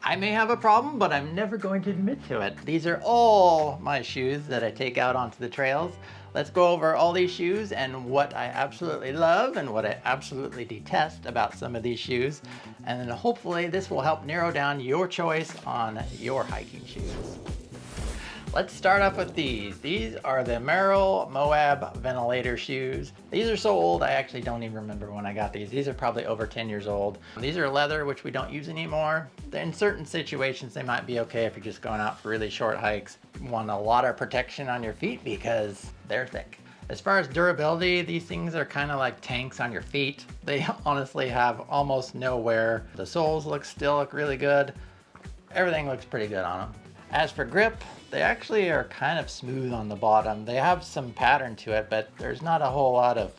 I may have a problem, but I'm never going to admit to it. These are all my shoes that I take out onto the trails. Let's go over all these shoes and what I absolutely love and what I absolutely detest about some of these shoes. And then hopefully this will help narrow down your choice on your hiking shoes. Let's start off with these. These are the Merrell Moab Ventilator shoes. These are so old, I actually don't even remember when I got these. These are probably over 10 years old. These are leather, which we don't use anymore. In certain situations, they might be okay if you're just going out for really short hikes. You want a lot of protection on your feet because they're thick. As far as durability, these things are kind of like tanks on your feet. They honestly have almost no wear. The soles still look really good. Everything looks pretty good on them. As for grip, they actually are kind of smooth on the bottom. They have some pattern to it, but there's not a whole lot of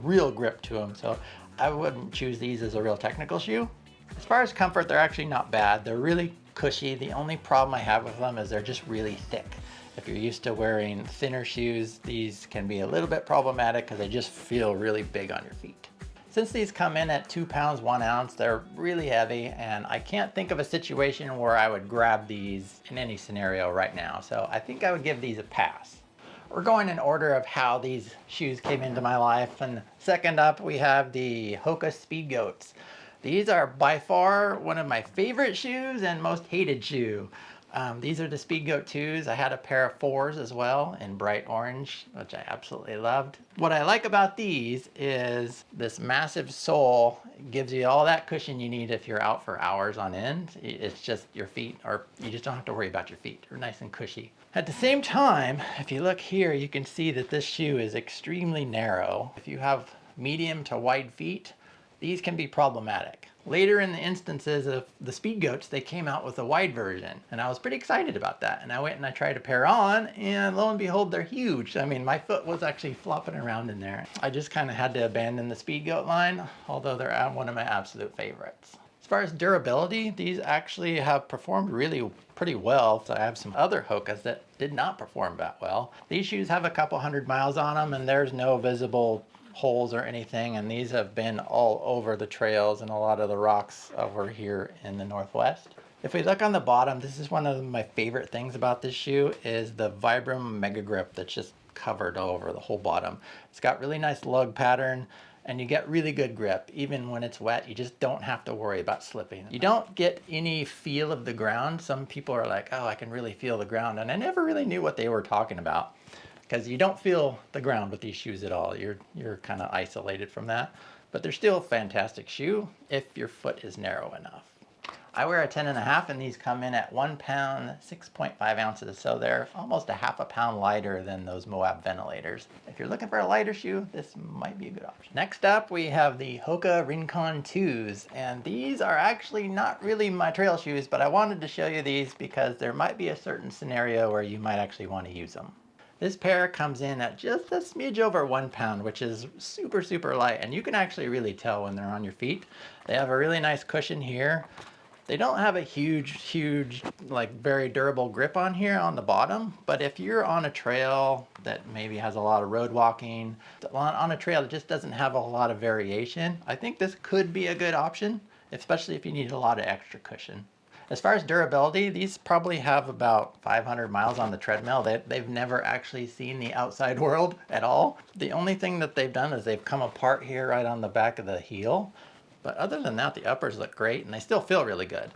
real grip to them. So I wouldn't choose these as a real technical shoe. As far as comfort, they're actually not bad. They're really cushy. The only problem I have with them is they're just really thick. If you're used to wearing thinner shoes, these can be a little bit problematic because they just feel really big on your feet. Since these come in at 2 pounds, 1 ounce, they're really heavy, and I can't think of a situation where I would grab these in any scenario right now. So I think I would give these a pass. We're going in order of how these shoes came into my life. And second up, we have the Hoka Speedgoats. These are by far one of my favorite shoes and most hated shoe. These are the Speedgoat 2s. I had a pair of 4s as well in bright orange, which I absolutely loved. What I like about these is this massive sole gives you all that cushion you need if you're out for hours on end. It's just your feet, or you just don't have to worry about your feet. They're nice and cushy. At the same time, if you look here, you can see that this shoe is extremely narrow. If you have medium to wide feet, these can be problematic. Later in the instances of the Speedgoats, they came out with a wide version, and I was pretty excited about that. And I went and I tried a pair on, and lo and behold, they're huge. I mean, my foot was actually flopping around in there. I just kind of had to abandon the Speedgoat line, although they're one of my absolute favorites. As far as durability, these actually have performed really pretty well. So I have some other Hokas that did not perform that well. These shoes have a couple 100 miles on them, and there's no visible holes or anything, and these have been all over the trails and a lot of the rocks over here in the Northwest. If we look on the bottom, this is one of my favorite things about this shoe is the Vibram Mega Grip that's just covered all over the whole bottom. It's got really nice lug pattern, and you get really good grip. Even when it's wet, you just don't have to worry about slipping. You don't get any feel of the ground. Some people are like, oh, I can really feel the ground, and I never really knew what they were talking about, because you don't feel the ground with these shoes at all. You're kind of isolated from that, but they're still a fantastic shoe if your foot is narrow enough. I wear a 10.5, and these come in at 1 pound, 6.5 ounces. So they're almost a half a pound lighter than those Moab ventilators. If you're looking for a lighter shoe, this might be a good option. Next up, we have the Hoka Rincon 2s, and these are actually not really my trail shoes, but I wanted to show you these because there might be a certain scenario where you might actually want to use them. This pair comes in at just a smidge over 1 pound, which is super, super light. And you can actually really tell when they're on your feet. They have a really nice cushion here. They don't have a huge, like very durable grip on here on the bottom. But if you're on a trail that maybe has a lot of road walking, on a trail that just doesn't have a lot of variation, I think this could be a good option, especially if you need a lot of extra cushion. As far as durability, these probably have about 500 miles on the treadmill. They've never actually seen the outside world at all. The only thing that they've done is they've come apart here right on the back of the heel. But other than that, the uppers look great, and they still feel really good.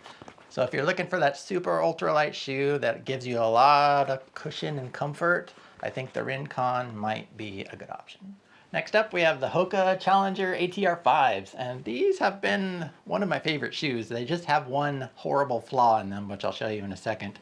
So if you're looking for that super ultralight shoe that gives you a lot of cushion and comfort, I think the Rincon might be a good option. Next up, we have the Hoka Challenger ATR 5s, and these have been one of my favorite shoes. They just have one horrible flaw in them, which I'll show you in a second.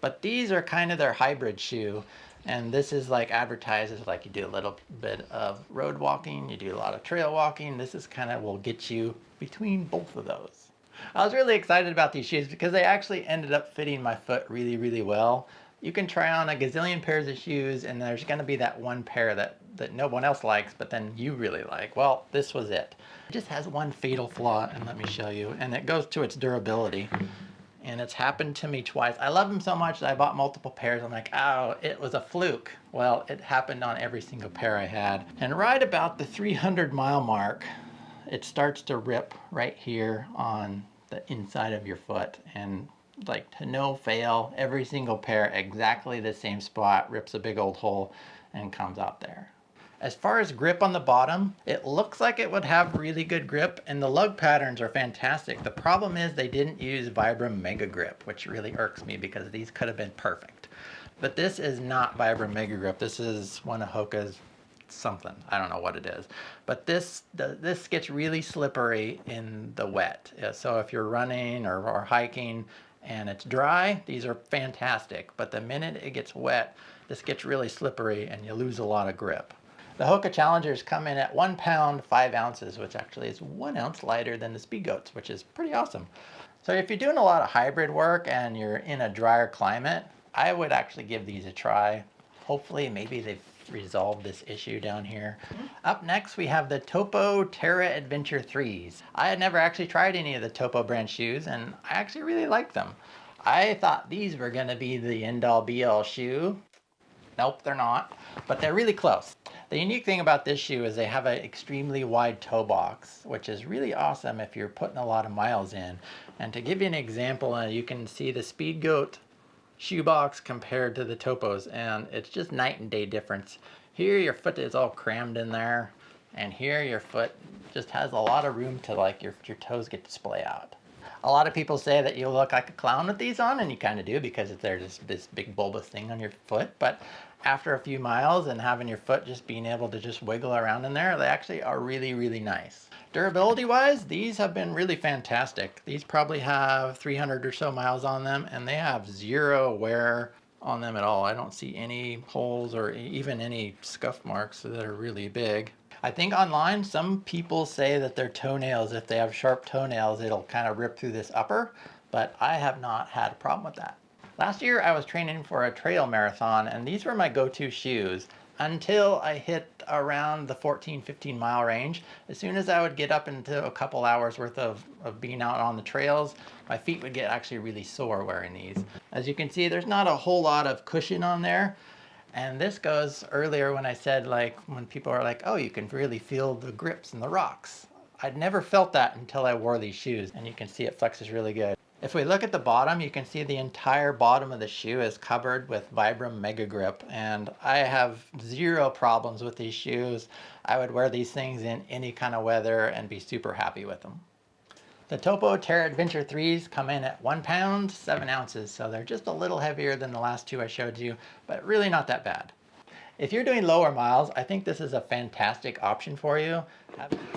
But these are kind of their hybrid shoe, and this is like advertised as like you do a little bit of road walking, you do a lot of trail walking. This is kind of will get you between both of those. I was really excited about these shoes because they actually ended up fitting my foot really, really well. You can try on a gazillion pairs of shoes, and there's going to be that one pair that no one else likes, but then you really like. Well, this was it. It just has one fatal flaw, and let me show you. And it goes to its durability. And it's happened to me twice. I love them so much that I bought multiple pairs. I'm like, oh, it was a fluke. Well, it happened on every single pair I had. And right about the 300 mile mark, it starts to rip right here on the inside of your foot, and like to no fail, every single pair exactly the same spot, rips a big old hole and comes out there. As far as grip on the bottom, it looks like it would have really good grip, and the lug patterns are fantastic. The problem is they didn't use Vibram Mega Grip, which really irks me because these could have been perfect. But this is not Vibram Mega Grip. This is one of Hoka's something. I don't know what it is. But this gets really slippery in the wet. So if you're running or hiking and it's dry, these are fantastic. But the minute it gets wet, this gets really slippery and you lose a lot of grip. The Hoka Challengers come in at 1 pound, 5 ounces, which actually is 1 ounce lighter than the Speedgoats, which is pretty awesome. So if you're doing a lot of hybrid work and you're in a drier climate, I would actually give these a try. Hopefully, maybe they've resolved this issue down here. Up next, we have the Topo Terraventure 3s. I had never actually tried any of the Topo brand shoes, and I actually really like them. I thought these were gonna be the end-all be-all shoe. Nope, they're not, but they're really close. The unique thing about this shoe is they have an extremely wide toe box, which is really awesome if you're putting a lot of miles in. And to give you an example, you can see the Speedgoat shoe box compared to the Topos, and it's just night and day difference. Here your foot is all crammed in there, and here your foot just has a lot of room to, like, your toes get to splay out. A lot of people say that you look like a clown with these on, and you kind of do because there's this big bulbous thing on your foot, but after a few miles and having your foot just being able to just wiggle around in there, they actually are really, really nice. Durability wise, these have been really fantastic. These probably have 300 or so miles on them, and they have zero wear on them at all. I don't see any holes or even any scuff marks that are really big. I think online some people say that their toenails, if they have sharp toenails, it'll kind of rip through this upper, but I have not had a problem with that. Last year I was training for a trail marathon, and these were my go-to shoes until I hit around the 14-15 mile range. As soon as I would get up into a couple hours worth of being out on the trails, my feet would get actually really sore wearing these. As you can see, there's not a whole lot of cushion on there. And this goes earlier when I said, like, when people are like, oh, you can really feel the grips and the rocks. I'd never felt that until I wore these shoes, and you can see it flexes really good. If we look at the bottom, you can see the entire bottom of the shoe is covered with Vibram Mega Grip, and I have zero problems with these shoes. I would wear these things in any kind of weather and be super happy with them. The Topo Terraventure 3s come in at 1 pound, 7 ounces, so they're just a little heavier than the last two I showed you, but really not that bad. If you're doing lower miles, I think this is a fantastic option for you.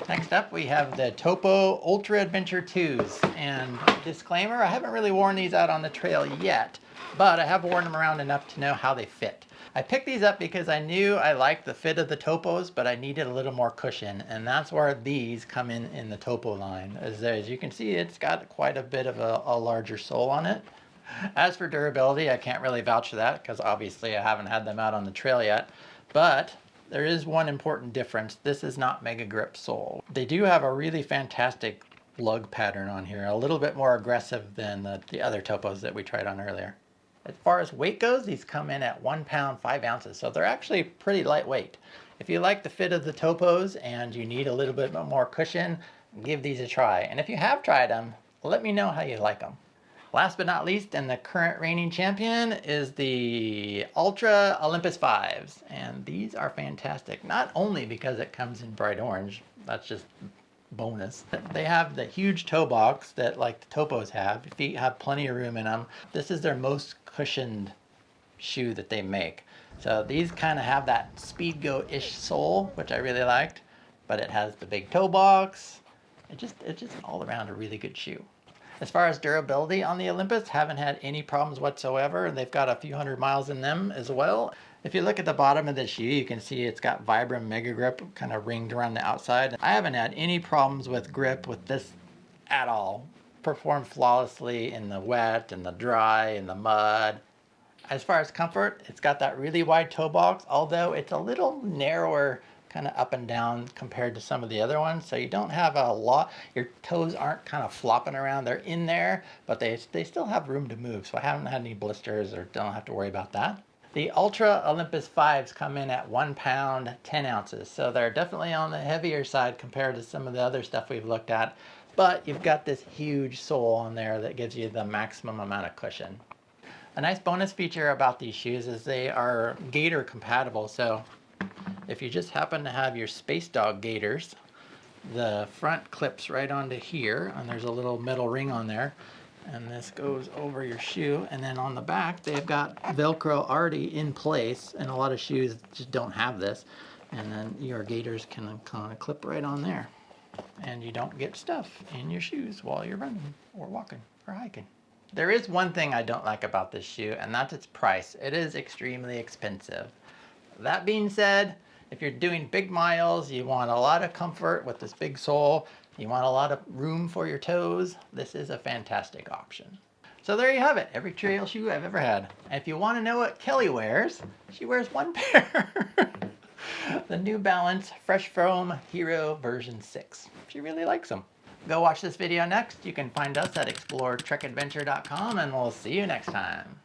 Next up, we have the Topo Ultraventure 2s. And disclaimer, I haven't really worn these out on the trail yet, but I have worn them around enough to know how they fit. I picked these up because I knew I liked the fit of the Topos, but I needed a little more cushion, and that's where these come in the Topo line. As you can see, it's got quite a bit of a larger sole on it. As for durability, I can't really vouch for that because obviously I haven't had them out on the trail yet, but there is one important difference. This is not Mega Grip sole. They do have a really fantastic lug pattern on here, a little bit more aggressive than the other Topos that we tried on earlier. As far as weight goes, these come in at 1 pound, 5 ounces, so they're actually pretty lightweight. If you like the fit of the Topos and you need a little bit more cushion, give these a try. And if you have tried them, let me know how you like them. Last but not least, and the current reigning champion, is the Altra Olympus 5s. And these are fantastic, not only because it comes in bright orange, that's just bonus. They have the huge toe box that, like the Topos have. Your feet have plenty of room in them. This is their most cushioned shoe that they make. So these kind of have that Speedgoat-ish sole, which I really liked, but it has the big toe box. It's just all around a really good shoe. As far as durability on the Olympus, haven't had any problems whatsoever. They've got a few hundred miles in them as well. If you look at the bottom of the shoe, you can see it's got Vibram Mega Grip kind of ringed around the outside. I haven't had any problems with grip with this at all. Performed flawlessly in the wet and the dry and the mud. As far as comfort, it's got that really wide toe box, although it's a little narrower kind of up and down compared to some of the other ones, so you don't have a lot, your toes aren't kind of flopping around. They're in there, but they still have room to move, so I haven't had any blisters or don't have to worry about that. The Altra Olympus 5s come in at 1 pound, 10 ounces, so they're definitely on the heavier side compared to some of the other stuff we've looked at. but you've got this huge sole on there that gives you the maximum amount of cushion. A nice bonus feature about these shoes is they are gaiter compatible, so if you just happen to have your Space Dog gaiters, the front clips right onto here, and there's a little metal ring on there, and this goes over your shoe, and then on the back they've got Velcro already in place, and a lot of shoes just don't have this, and then your gaiters can kind of clip right on there, and you don't get stuff in your shoes while you're running or walking or hiking. There is one thing I don't like about this shoe, and that's its price. It is extremely expensive. That being said, if you're doing big miles, you want a lot of comfort with this big sole, you want a lot of room for your toes, this is a fantastic option. So there you have it, every trail shoe I've ever had. And if you want to know what Kelly wears, she wears one pair. The New Balance Fresh Foam Hero version 6. She really likes them. Go watch this video next. You can find us at exploretrekadventure.com, and we'll see you next time.